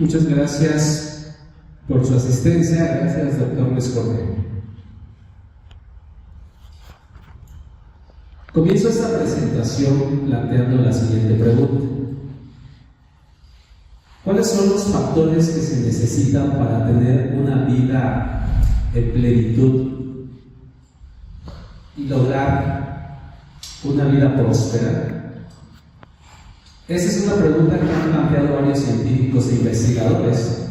Muchas gracias por su asistencia. Gracias, doctor Luis Cordero. Comienzo esta presentación planteando la siguiente pregunta. ¿Cuáles son los factores que se necesitan para tener una vida en plenitud y lograr una vida próspera? Esa es una pregunta que han planteado varios científicos e investigadores,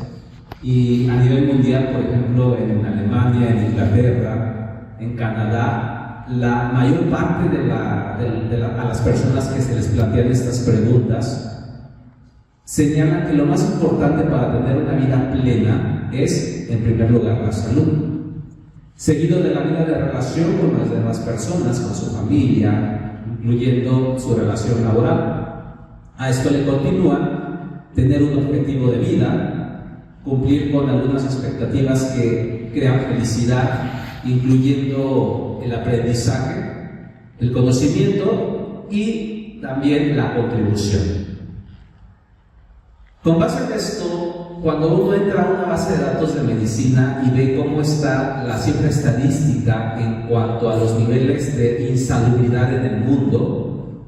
y a nivel mundial, por ejemplo, en Alemania, en Inglaterra, en Canadá, la mayor parte a las personas que se les plantean estas preguntas señalan que lo más importante para tener una vida plena es, en primer lugar, la salud, seguido de la vida de relación con las demás personas, con su familia, incluyendo su relación laboral. A esto le continúa tener un objetivo de vida, cumplir con algunas expectativas que crean felicidad, incluyendo el aprendizaje, el conocimiento y también la contribución. Con base en esto, cuando uno entra a una base de datos de medicina y ve cómo está la cifra estadística en cuanto a los niveles de insalubridad en el mundo,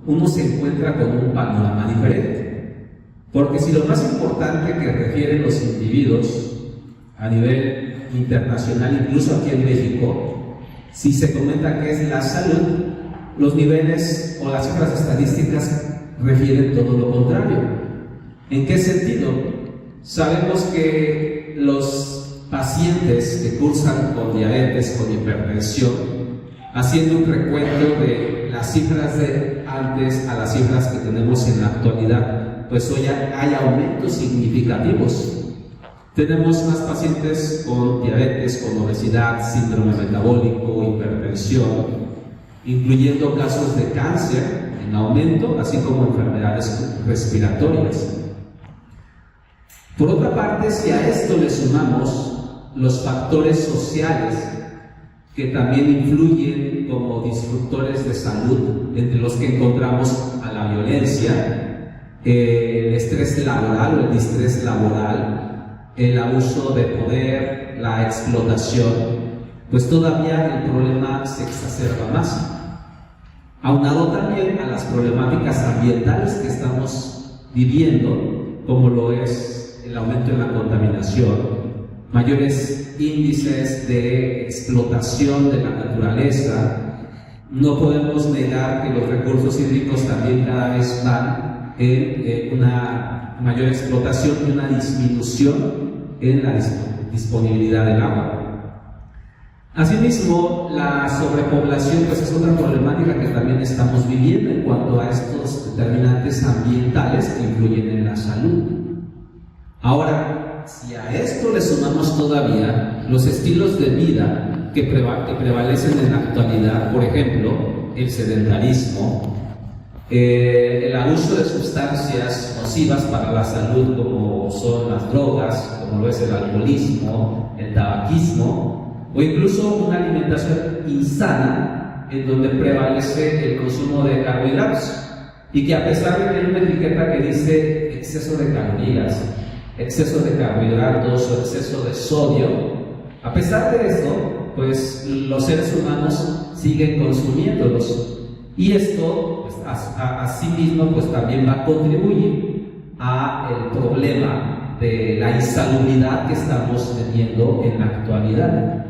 uno se encuentra con un panorama diferente. Porque si lo más importante que refieren los individuos a nivel internacional, incluso aquí en México, si se comenta que es la salud, los niveles o las cifras estadísticas refieren todo lo contrario. ¿En qué sentido? Sabemos que los pacientes que cursan con diabetes, con hipertensión, haciendo un recuento de las cifras de antes a las cifras que tenemos en la actualidad, pues hoy hay aumentos significativos. Tenemos más pacientes con diabetes, con obesidad, síndrome metabólico, hipertensión, incluyendo casos de cáncer en aumento, así como enfermedades respiratorias. Por otra parte, si a esto le sumamos los factores sociales que también influyen como disruptores de salud, entre los que encontramos a la violencia, el estrés laboral o el distrés laboral, el abuso de poder, la explotación, pues todavía el problema se exacerba más. Aunado también a las problemáticas ambientales que estamos viviendo, como lo es el aumento en la contaminación, mayores índices de explotación de la naturaleza. No podemos negar que los recursos hídricos también cada vez van en una mayor explotación y una disminución en la disponibilidad del agua. Asimismo, la sobrepoblación pues es otra problemática que también estamos viviendo en cuanto a estos determinantes ambientales que influyen en la salud. Ahora, si a esto le sumamos todavía los estilos de vida que prevalecen en la actualidad, por ejemplo, el sedentarismo, el abuso de sustancias nocivas para la salud como son las drogas, como lo es el alcoholismo, el tabaquismo, o incluso una alimentación insana en donde prevalece el consumo de carbohidratos, y que a pesar de que hay una etiqueta que dice exceso de calorías, exceso de carbohidratos o exceso de sodio, a pesar de esto, pues los seres humanos siguen consumiéndolos, y esto pues, a sí mismo pues también va a contribuir a el problema de la insalubridad que estamos teniendo en la actualidad.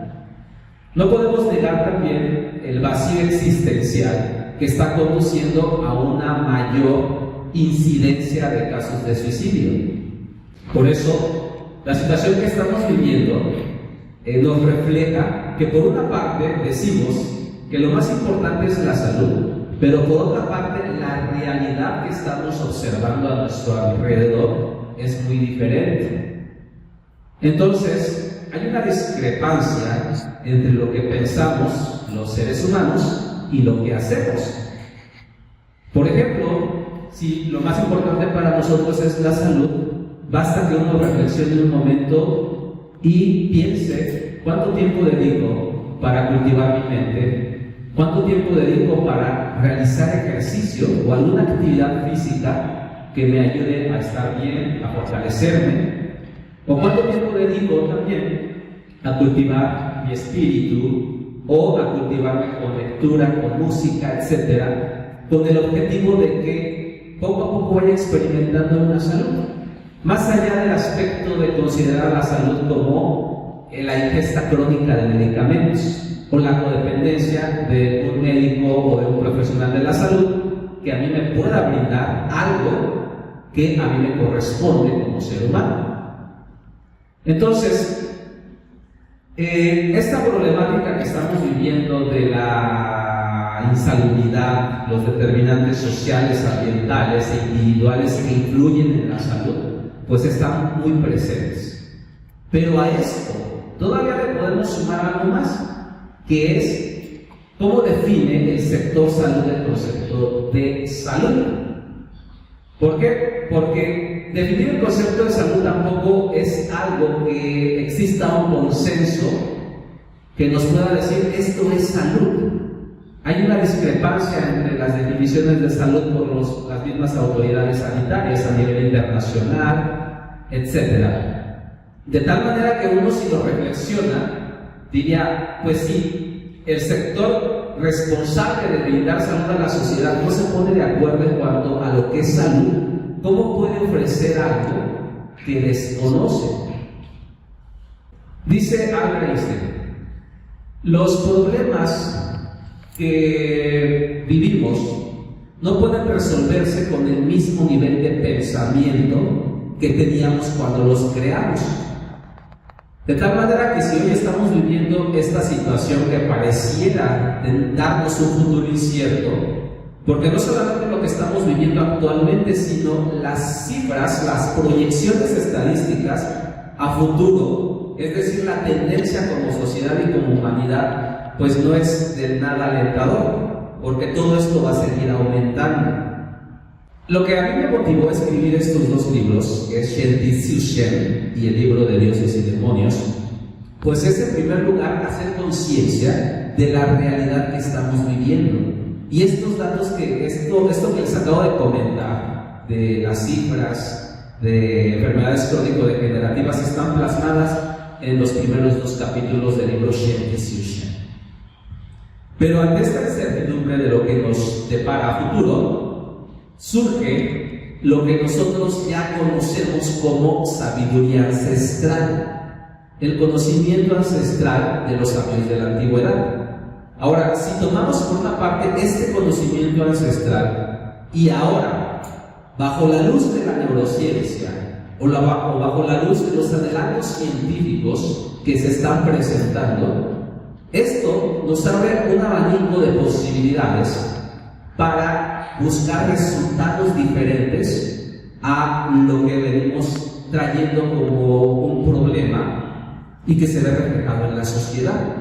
No podemos negar también el vacío existencial que está conduciendo a una mayor incidencia de casos de suicidio. Por eso, la situación que estamos viviendo nos refleja que por una parte decimos que lo más importante es la salud, pero por otra parte la realidad que estamos observando a nuestro alrededor es muy diferente. Entonces, hay una discrepancia entre lo que pensamos los seres humanos y lo que hacemos. Por ejemplo, si lo más importante para nosotros es la salud, basta que uno reflexione un momento y piense cuánto tiempo dedico para cultivar mi mente, cuánto tiempo dedico para realizar ejercicio o alguna actividad física que me ayude a estar bien, a fortalecerme, ¿O cuánto tiempo dedico también a cultivar mi espíritu o a cultivarme con lectura, con música, etcétera, con el objetivo de que poco a poco vaya experimentando una salud? Más allá del aspecto de considerar la salud como la ingesta crónica de medicamentos o la codependencia de un médico o de un profesional de la salud que a mí me pueda brindar algo que a mí me corresponde como ser humano. Entonces, esta problemática que estamos viviendo de la insalubridad, los determinantes sociales, ambientales e individuales que influyen en la salud, pues están muy presentes. Pero a esto todavía le podemos sumar algo más, que es cómo define el sector salud el concepto de salud. ¿Por qué? Porque definir el concepto de salud tampoco es algo que exista un consenso que nos pueda decir esto es salud. Hay una discrepancia entre las definiciones de salud por las mismas autoridades sanitarias a nivel internacional, etc. De tal manera que uno, si lo reflexiona, diría, pues sí, el sector responsable de brindar salud a la sociedad no se pone de acuerdo en cuanto a lo que es salud. ¿Cómo puede ofrecer algo que desconoce? Dice Albert Einstein, los problemas que vivimos no pueden resolverse con el mismo nivel de pensamiento que teníamos cuando los creamos. De tal manera que si hoy estamos viviendo esta situación que pareciera darnos un futuro incierto, porque no solamente lo que estamos viviendo actualmente, sino las cifras, las proyecciones estadísticas a futuro, es decir, la tendencia como sociedad y como humanidad, pues no es del nada alentador, porque todo esto va a seguir aumentando. Lo que a mí me motivó a escribir estos dos libros, que es Shen Tzu Shen y el libro de Dioses y Demonios, pues es en primer lugar hacer conciencia de la realidad que estamos viviendo. Y estos datos esto que les acabo de comentar, de las cifras de enfermedades crónico-degenerativas, están plasmadas en los primeros dos capítulos del libro Shen Tzu Shen. Pero ante esta incertidumbre de lo que nos depara a futuro, surge lo que nosotros ya conocemos como sabiduría ancestral, el conocimiento ancestral de los sabios de la antigüedad. Ahora, si tomamos por una parte este conocimiento ancestral y ahora, bajo la luz de la neurociencia o bajo la luz de los adelantos científicos que se están presentando, esto nos abre un abanico de posibilidades para buscar resultados diferentes a lo que venimos trayendo como un problema y que se ve reflejado en la sociedad.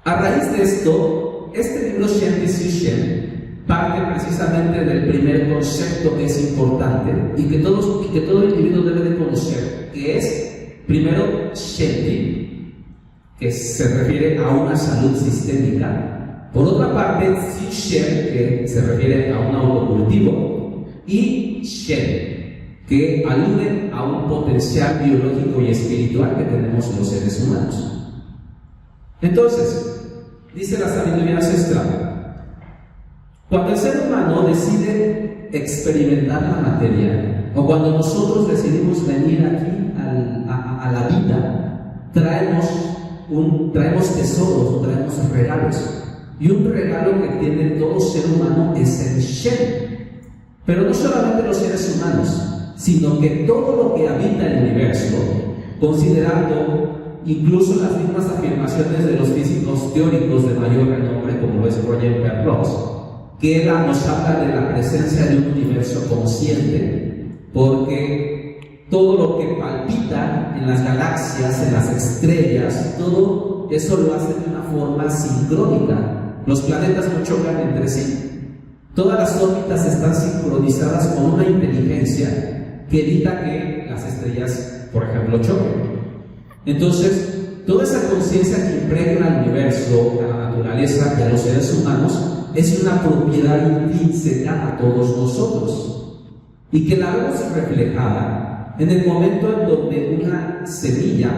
A raíz de esto, este libro Shen Tzu Shen parte precisamente del primer concepto que es importante y que todo individuo debe de conocer, que es, primero, Shen, que se refiere a una salud sistémica. Por otra parte, Tzu Shen, que se refiere a un autocultivo, y Shen, que alude a un potencial biológico y espiritual que tenemos los seres humanos. Entonces, dice la sabiduría ancestral, cuando el ser humano decide experimentar la materia, o cuando nosotros decidimos venir aquí a la vida, traemos tesoros, traemos regalos. Y un regalo que tiene todo ser humano es el Shen. Pero no solamente los seres humanos, sino que todo lo que habita el universo, considerando incluso las mismas afirmaciones de los físicos teóricos de mayor renombre, como lo es Roger Penrose, que nos habla de la presencia de un universo consciente, porque todo lo que palpita en las galaxias, en las estrellas, todo eso lo hace de una forma sincrónica. Los planetas no chocan entre sí. Todas las órbitas están sincronizadas con una inteligencia que evita que las estrellas, por ejemplo, choquen. Entonces, toda esa conciencia que impregna al universo, a la naturaleza y a los seres humanos es una propiedad intrínseca a todos nosotros. y que la vemos reflejada en el momento en donde una semilla,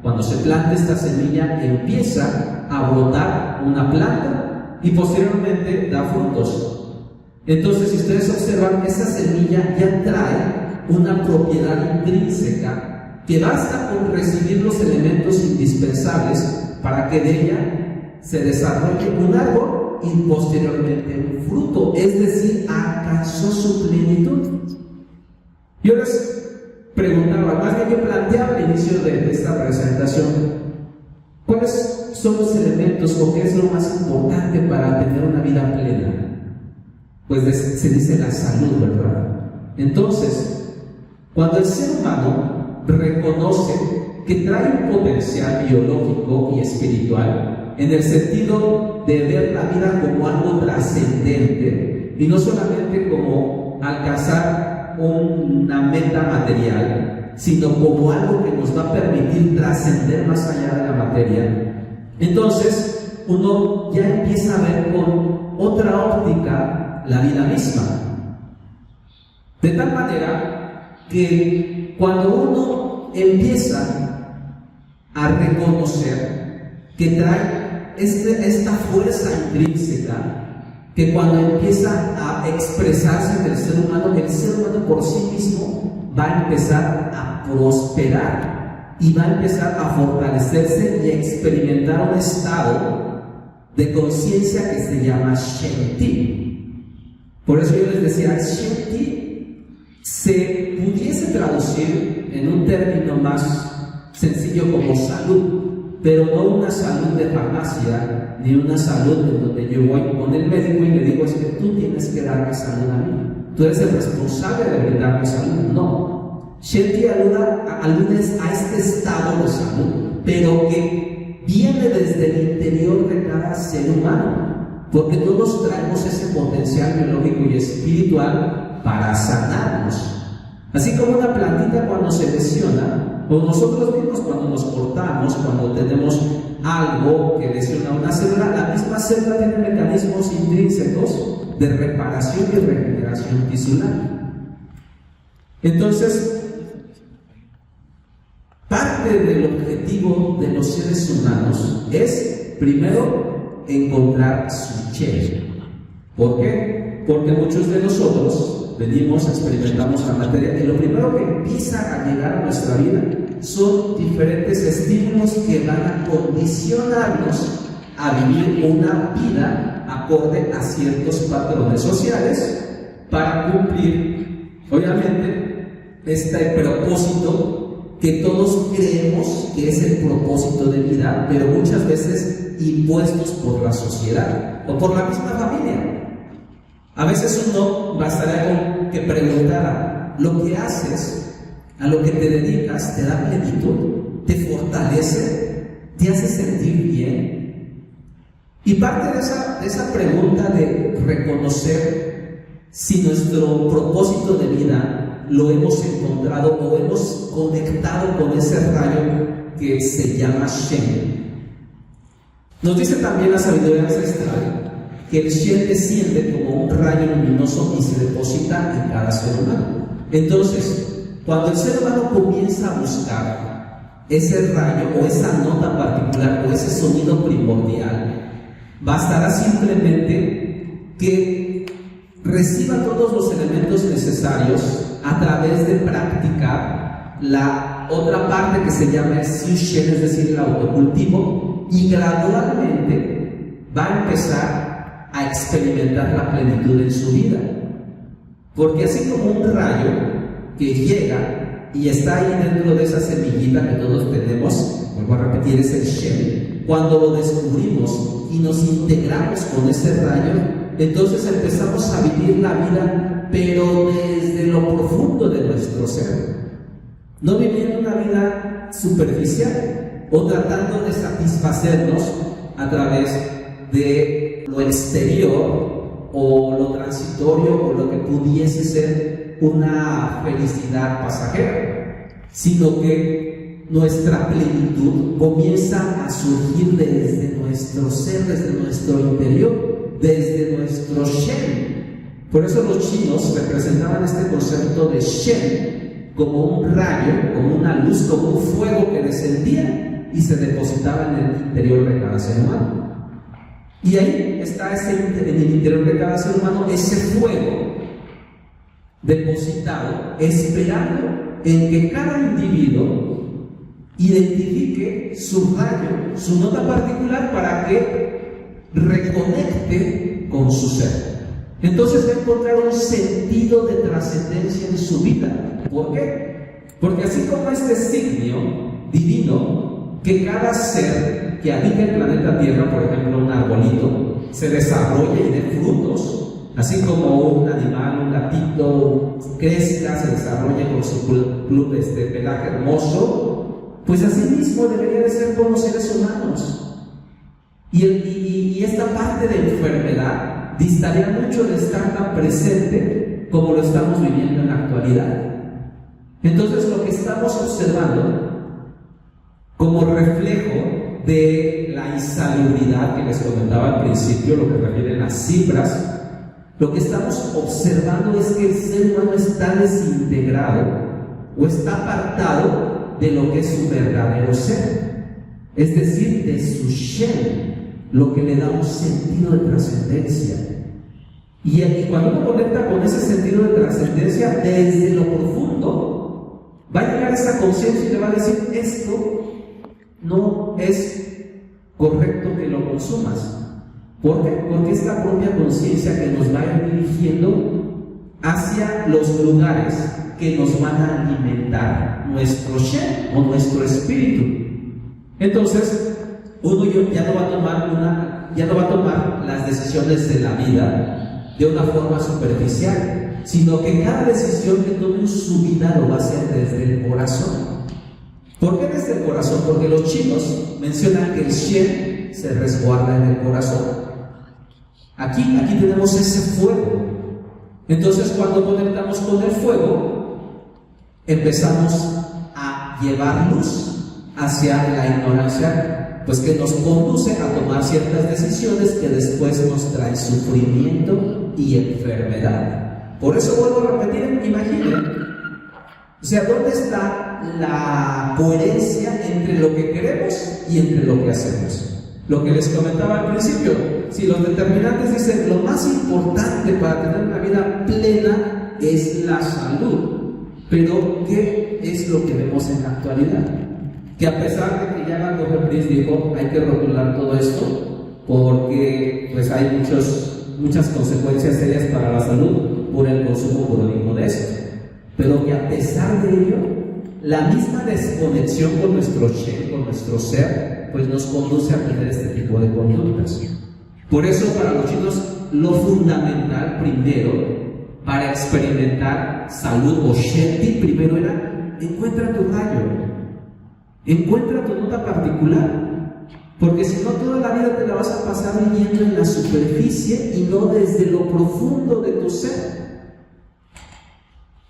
cuando se planta esta semilla, empieza a brotar una planta y posteriormente da frutos. Entonces, si ustedes observan, esa semilla ya trae una propiedad intrínseca que basta con recibir los elementos indispensables para que de ella se desarrolle un árbol y posteriormente un fruto, es decir, alcanzó su plenitud. Yo les preguntaba, más bien yo planteaba al inicio de esta presentación, ¿cuáles son los elementos o qué es lo más importante para tener una vida plena? Pues se dice la salud, ¿verdad? Entonces, cuando el ser humano reconoce que trae un potencial biológico y espiritual, en el sentido de ver la vida como algo trascendente y no solamente como alcanzar una meta material, sino como algo que nos va a permitir trascender más allá de la materia, entonces uno ya empieza a ver con otra óptica la vida misma. De tal manera que cuando uno empieza a reconocer que trae esta fuerza intrínseca, que cuando empieza a expresarse en el ser humano por sí mismo va a empezar a prosperar y va a empezar a fortalecerse y a experimentar un estado de conciencia que se llama Shanti. Por eso yo les decía, Shanti se pudiese traducir en un término más sencillo como salud, pero no una salud de farmacia, ni una salud en donde yo voy con el médico y le digo, es que tú tienes que darme salud a mí, tú eres el responsable de brindarme salud. No, Shanti aluda a este estado de salud, pero que viene desde el interior de cada ser humano, porque todos traemos ese potencial biológico y espiritual para sanarnos. Así como una plantita cuando se lesiona, o nosotros mismos cuando nos cortamos, cuando tenemos algo que lesiona una célula, la misma célula tiene mecanismos intrínsecos de reparación y regeneración tisular. Entonces, parte del objetivo de los seres humanos es, primero, encontrar su Che. ¿Por qué? Porque muchos de nosotros venimos, experimentamos la materia y lo primero que empieza a llegar a nuestra vida son diferentes estímulos que van a condicionarnos a vivir una vida acorde a ciertos patrones sociales para cumplir, obviamente, este propósito que todos creemos que es el propósito de vida, pero muchas veces impuestos por la sociedad o por la misma familia. A veces uno bastaría con que preguntara, ¿lo que haces, a lo que te dedicas, te da plenitud, te fortalece, te hace sentir bien? Y parte de esa pregunta de reconocer si nuestro propósito de vida lo hemos encontrado o hemos conectado con ese rayo que se llama Shen. Nos dice también la sabiduría ancestral que el Shen desciende como un rayo luminoso y se deposita en cada ser humano. Entonces, cuando el ser humano comienza a buscar ese rayo o esa nota particular o ese sonido primordial, bastará simplemente que reciba todos los elementos necesarios a través de practicar la otra parte que se llama el Xiu Shen, es decir, el autocultivo, y gradualmente va a empezar a experimentar la plenitud en su vida. Porque así como un rayo que llega y está ahí dentro de esa semillita que todos tenemos, vuelvo a repetir, es el Shen, cuando lo descubrimos y nos integramos con ese rayo, entonces empezamos a vivir la vida, pero desde lo profundo de nuestro ser, no viviendo una vida superficial o tratando de satisfacernos a través de lo exterior o lo transitorio o lo que pudiese ser una felicidad pasajera, sino que nuestra plenitud comienza a surgir desde nuestro ser, desde nuestro interior, desde nuestro Shen, Por eso los chinos representaban este concepto de Shen como un rayo, como una luz, como un fuego que descendía y se depositaba en el interior de cada ser humano. Y ahí está en el interior de cada ser humano ese fuego depositado, esperando en que cada individuo identifique su rayo, su nota particular para que reconecte con su ser. Entonces va a encontrar un sentido de trascendencia en su vida. ¿Por qué? Porque así como este signo divino, que cada ser que habita el planeta Tierra, por ejemplo un arbolito, se desarrolla y dé frutos, así como un animal, un gatito, crezca, se desarrolla con su pelaje hermoso, pues así mismo debería de ser con los seres humanos. Y esta parte de enfermedad distaría mucho de estar tan presente como lo estamos viviendo en la actualidad. Entonces lo que estamos observando como reflejo de la insalubridad que les comentaba al principio, lo que refieren las cifras, lo que estamos observando es que el ser humano está desintegrado o está apartado de lo que es su verdadero ser, es decir, de su Shen, lo que le da un sentido de trascendencia. Y cuando uno conecta con ese sentido de trascendencia desde lo profundo, va a llegar a esa conciencia y le va a decir: esto no es correcto que lo consumas. ¿Por qué? Porque es la propia conciencia que nos va a ir dirigiendo hacia los lugares que nos van a alimentar nuestro Shen o nuestro espíritu. Entonces, uno ya no va a tomar las decisiones de la vida de una forma superficial, sino que cada decisión que tome en su vida lo va a hacer desde el corazón. ¿Por qué desde el corazón? Porque los chinos mencionan que el Shen se resguarda en el corazón. Aquí tenemos ese fuego. Entonces, cuando conectamos con el fuego, empezamos a llevar luz hacia la ignorancia, pues que nos conduce a tomar ciertas decisiones que después nos traen sufrimiento y enfermedad. Por eso vuelvo a repetir, imaginen, o sea, ¿dónde está la coherencia entre lo que queremos y entre lo que hacemos? Lo que les comentaba al principio, si los determinantes dicen lo más importante para tener una vida plena es la salud, pero ¿qué es lo que vemos en la actualidad? Que a pesar de que ya Gandhi Prince dijo hay que rotular todo esto porque pues hay muchas consecuencias serias para la salud por el consumo crónico de esto, pero que a pesar de ello, la misma desconexión con nuestro Shen, con nuestro ser, pues nos conduce a tener este tipo de conductas. Por eso para los chinos lo fundamental primero para experimentar salud o Shen primero era: encuentra tu rayo, encuentra tu nota particular, porque si no toda la vida te la vas a pasar viviendo en la superficie y no desde lo profundo de tu ser.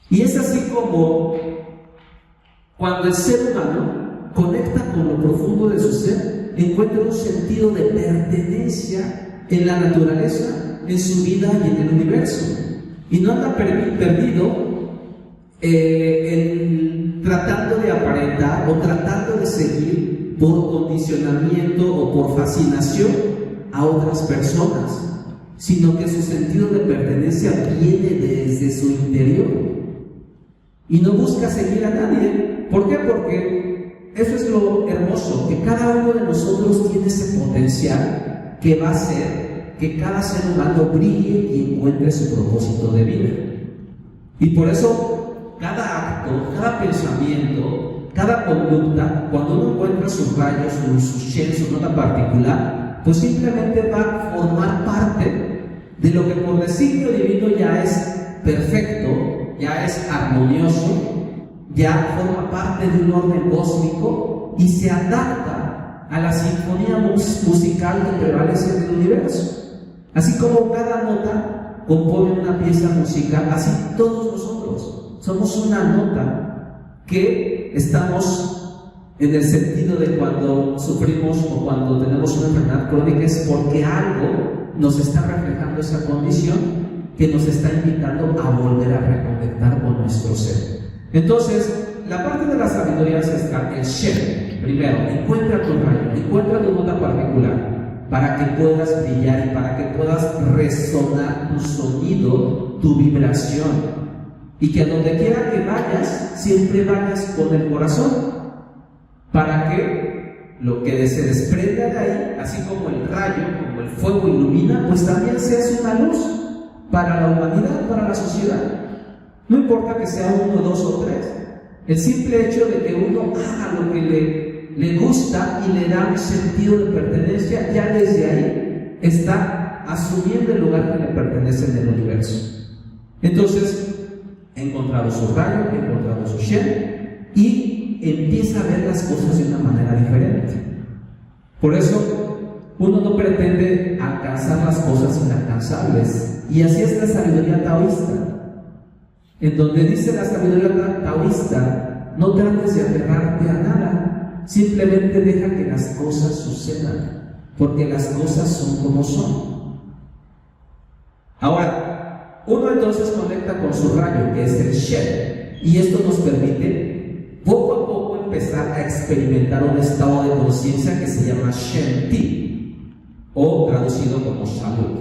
Y es así como cuando el ser humano conecta con lo profundo de su ser, encuentra un sentido de pertenencia en la naturaleza, en su vida y en el universo, y no anda perdido tratando de aparentar o tratando de seguir por condicionamiento o por fascinación a otras personas, sino que su sentido de pertenencia viene desde su interior y no busca seguir a nadie. ¿Por qué? Porque eso es lo hermoso, que cada uno de nosotros tiene ese potencial que va a hacer que cada ser humano brille y encuentre su propósito de vida. Y por eso cada acto, cada pensamiento, cada conducta, cuando uno encuentra sus rayos, su Shen, su nota particular, pues simplemente va a formar parte de lo que por designio divino ya es perfecto, ya es armonioso, ya forma parte de un orden cósmico y se adapta a la sinfonía musical que prevalece en el universo. Así como cada nota compone una pieza musical, así todos nosotros somos una nota que estamos en el sentido de cuando sufrimos o cuando tenemos una enfermedad crónica es porque algo nos está reflejando esa condición que nos está invitando a volver a reconectar con nuestro ser. Entonces, la parte de la sabiduría ancestral, el Shen, primero, encuentra tu rayo, encuentra tu nota particular, para que puedas brillar y para que puedas resonar tu sonido, tu vibración, y que a donde quiera que vayas, siempre vayas con el corazón, para que lo que se desprenda de ahí, así como el rayo, como el fuego ilumina, pues también seas una luz para la humanidad, para la sociedad. No importa que sea uno, dos o tres. El simple hecho de que uno haga lo que le gusta y le da un sentido de pertenencia, ya desde ahí está asumiendo el lugar que le pertenece en el universo. Entonces, he encontrado su rayo, he encontrado su Shen y empieza a ver las cosas de una manera diferente. Por eso, uno no pretende alcanzar las cosas inalcanzables, y así es la sabiduría taoísta. En donde dice la sabiduría taoísta, no trates de aferrarte a nada, simplemente deja que las cosas sucedan, porque las cosas son como son. Ahora, uno entonces conecta con su rayo, que es el Shen, y esto nos permite poco a poco empezar a experimentar un estado de conciencia que se llama Shen Ti, o traducido como salud.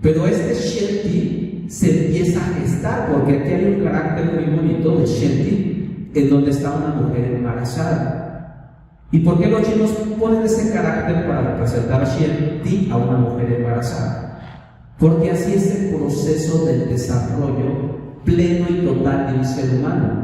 Pero este Shen Ti se empieza a gestar, porque aquí hay un carácter muy bonito de Shen Ti, en donde está una mujer embarazada. ¿Y por qué los chinos ponen ese carácter para representar Shen Ti a una mujer embarazada? Porque así es el proceso del desarrollo pleno y total de un ser humano.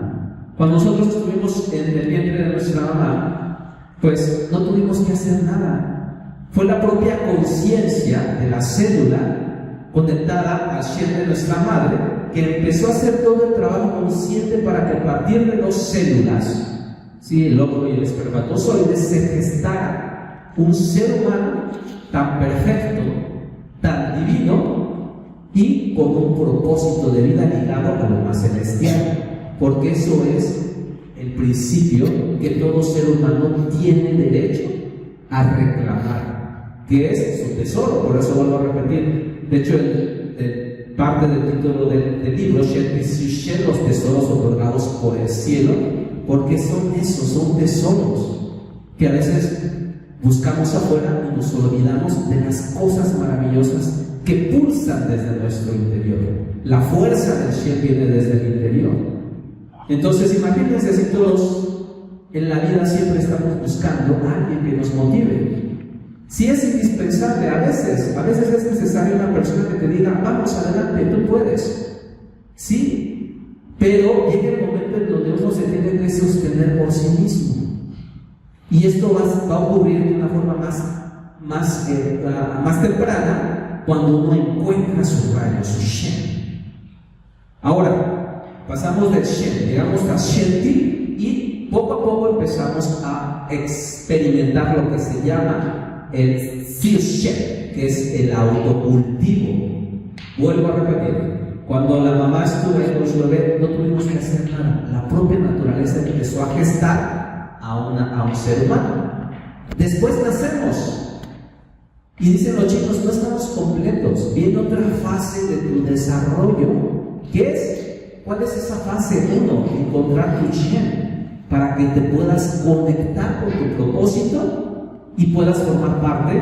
Cuando nosotros estuvimos en el vientre de nuestra mamá, pues no tuvimos que hacer nada. Fue la propia conciencia de la célula conectada al Shen de nuestra madre que empezó a hacer todo el trabajo consciente para que a partir de dos células, ¿sí?, el óvulo y el espermatozoide, se gestara un ser humano tan perfecto, tan divino y con un propósito de vida ligado a lo más celestial, porque eso es el principio que todo ser humano tiene derecho a reclamar, que es su tesoro. Por eso vuelvo a repetir, de hecho parte del título del libro, Shen Ti Siu Shen, los tesoros otorgados por el cielo, porque son esos, son tesoros que a veces buscamos afuera y nos olvidamos de las cosas maravillosas que pulsan desde nuestro interior. La fuerza del Shen viene desde el interior. Entonces imagínense si todos en la vida siempre estamos buscando a alguien que nos motive. Si es indispensable, a veces es necesaria una persona que te diga, vamos adelante, tú puedes. Sí, pero llega el momento en donde uno se tiene que sostener por sí mismo. Y esto va a ocurrir de una forma más temprana, cuando uno encuentra su rayo, su Shen. Ahora, pasamos del Shen, llegamos a Shen Ti, y poco a poco empezamos a experimentar lo que se llama el Siu Shen, que es el autocultivo. Vuelvo a repetir, cuando la mamá estuvo ahí con su bebé, no tuvimos que hacer nada. La propia naturaleza empezó a gestar a un ser humano. Después nacemos, y dicen los chicos, no estamos completos. Viene otra fase de tu desarrollo. ¿Qué es? ¿Cuál es esa fase? Uno, encontrar tu Shen, para que te puedas conectar con tu propósito y puedas formar parte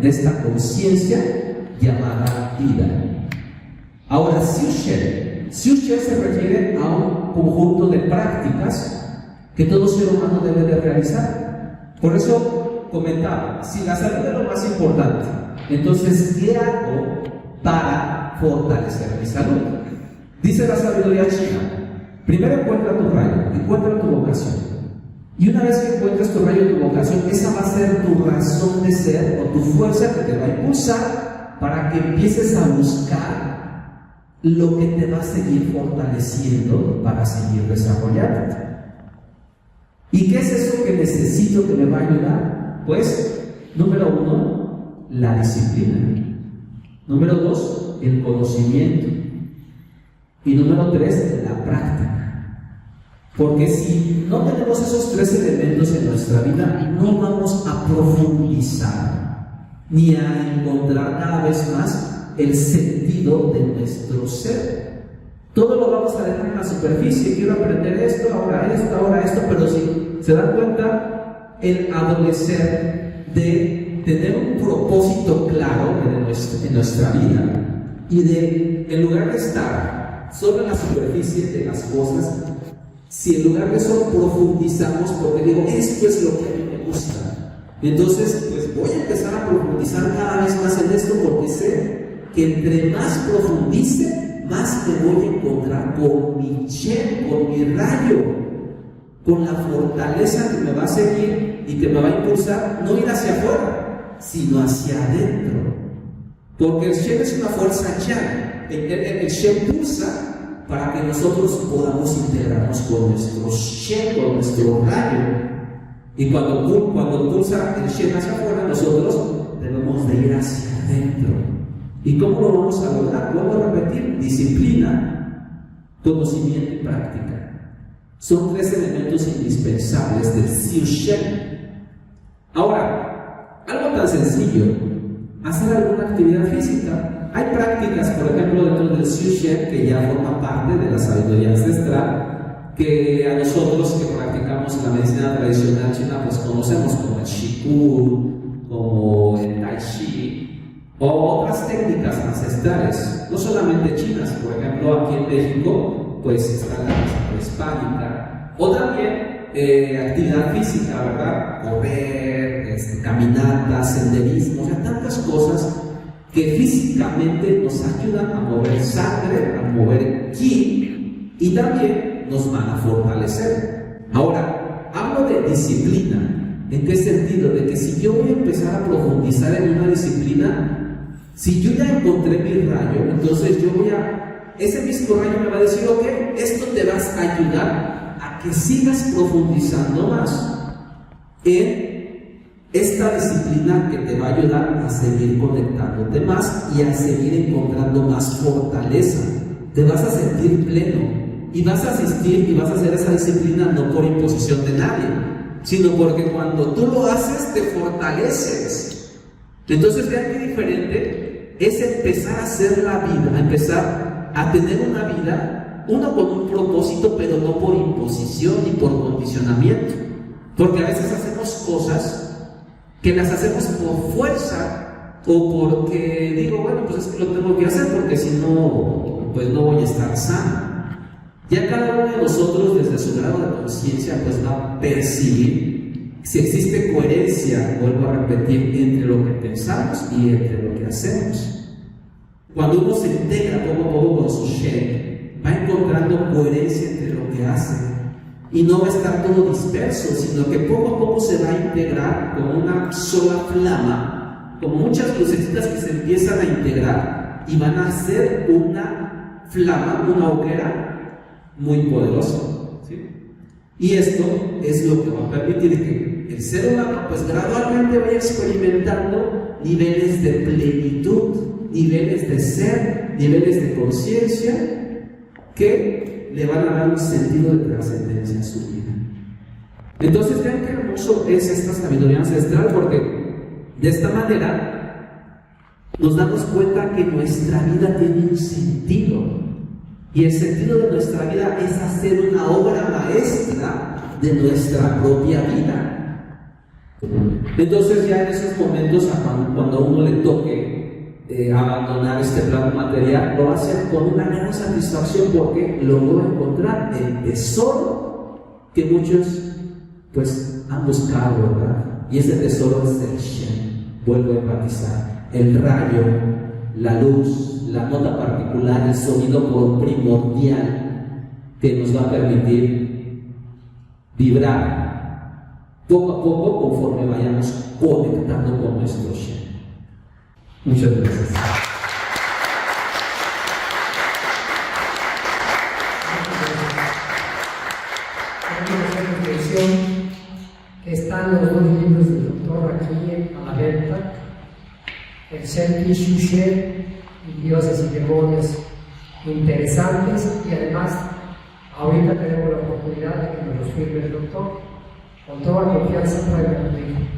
de esta conciencia llamada vida. Ahora, Siu Shen se refiere a un conjunto de prácticas que todo ser humano debe de realizar. Por eso comentaba, si la salud es lo más importante, entonces, ¿qué hago para fortalecer mi salud? Dice la sabiduría china, primero encuentra tu rayo, encuentra tu vocación. Y una vez que encuentres tu rayo y tu vocación, esa va a ser tu razón de ser o tu fuerza que te va a impulsar para que empieces a buscar lo que te va a seguir fortaleciendo para seguir desarrollándote. ¿Y qué es eso que necesito que me va a ayudar? Pues, número 1, la disciplina. Número 2, el conocimiento. Y número 3, la práctica. Porque si no tenemos esos 3 elementos en nuestra vida, no vamos a profundizar ni a encontrar cada vez más el sentido de nuestro ser. Todo lo vamos a dejar en la superficie. Quiero aprender esto, ahora esto, pero si se dan cuenta, el adolecer de tener un propósito claro en nuestra vida y de, en lugar de estar solo en la superficie de las cosas, si en lugar de eso profundizamos, porque digo, esto es lo que a mí me gusta, entonces pues voy a empezar a profundizar cada vez más en esto, porque sé que entre más profundice, más me voy a encontrar con mi Shem, con mi rayo, con la fortaleza que me va a seguir y que me va a impulsar, no ir hacia afuera, sino hacia adentro. Porque el Shem es una fuerza Yang. El Shem pulsa para que nosotros podamos integrarnos con nuestro Shem, con nuestro rayo. Y cuando pulsa el Shem hacia afuera, nosotros debemos de ir hacia adentro. ¿Y cómo lo vamos a lograr? Vuelvo a repetir: disciplina, conocimiento y práctica. Son tres elementos indispensables del Siu Shem. Ahora, algo tan sencillo, hacer alguna actividad física. Hay prácticas, por ejemplo, dentro del Siu Shem, que ya forman parte de la sabiduría ancestral, que a nosotros que practicamos la medicina tradicional china, pues conocemos, como el Qigong, como el Tai Chi, o otras técnicas ancestrales, no solamente chinas. Por ejemplo, aquí en México, pues está la danza prehispánica, o también actividad física, ¿verdad? Correr, caminatas, senderismo, o sea, tantas cosas que físicamente nos ayudan a mover sangre, a mover ki, y también nos van a fortalecer. Ahora, hablo de disciplina. ¿En qué sentido? De que si yo voy a empezar a profundizar en una disciplina, si yo ya encontré mi rayo, entonces ese mismo rayo me va a decir, ok, esto te vas a ayudar a que sigas profundizando más en esta disciplina, que te va a ayudar a seguir conectándote más y a seguir encontrando más fortaleza. Te vas a sentir pleno y vas a asistir y vas a hacer esa disciplina no por imposición de nadie, sino porque cuando tú lo haces te fortaleces. Entonces vean qué diferente es empezar a hacer la vida, a empezar a tener una vida, uno con un propósito, pero no por imposición ni por condicionamiento. Porque a veces hacemos cosas que las hacemos por fuerza, o porque digo, bueno, pues es que lo tengo que hacer, porque si no, pues no voy a estar sano. Ya cada uno de nosotros, desde su grado de conciencia, pues va a percibir si existe coherencia, vuelvo a repetir, entre lo que pensamos y entre lo que hacemos. Cuando uno se integra poco a poco con su Shem, va encontrando coherencia entre lo que hace, y no va a estar todo disperso, sino que poco a poco se va a integrar con una sola flama, como muchas lucecitas que se empiezan a integrar y van a hacer una flama, una hoguera muy poderosa, ¿sí? Y esto es lo que va a permitir que el ser humano pues gradualmente vaya experimentando niveles de plenitud, niveles de ser, niveles de conciencia que le van a dar un sentido de trascendencia a su vida. Entonces vean qué hermoso es esta sabiduría ancestral, porque de esta manera nos damos cuenta que nuestra vida tiene un sentido. Y el sentido de nuestra vida es hacer una obra maestra de nuestra propia vida. Entonces ya en esos momentos, cuando a uno le toque abandonar este plano material, lo hace con una gran satisfacción, porque logró encontrar el tesoro que muchos pues han buscado, ¿verdad? Y ese tesoro es el Shem. Vuelvo a enfatizar: el rayo, la luz, la nota particular, el sonido primordial que nos va a permitir vibrar poco a poco conforme vayamos conectando con nuestro Shem. Muchas gracias. Que están los dos libros del doctor aquí a la venta: el Shen Siu Shem y Dioses y Demonios, interesantes, y además ahorita tenemos la oportunidad de que nos los firme el doctor. Con toda confianza pueden abrir.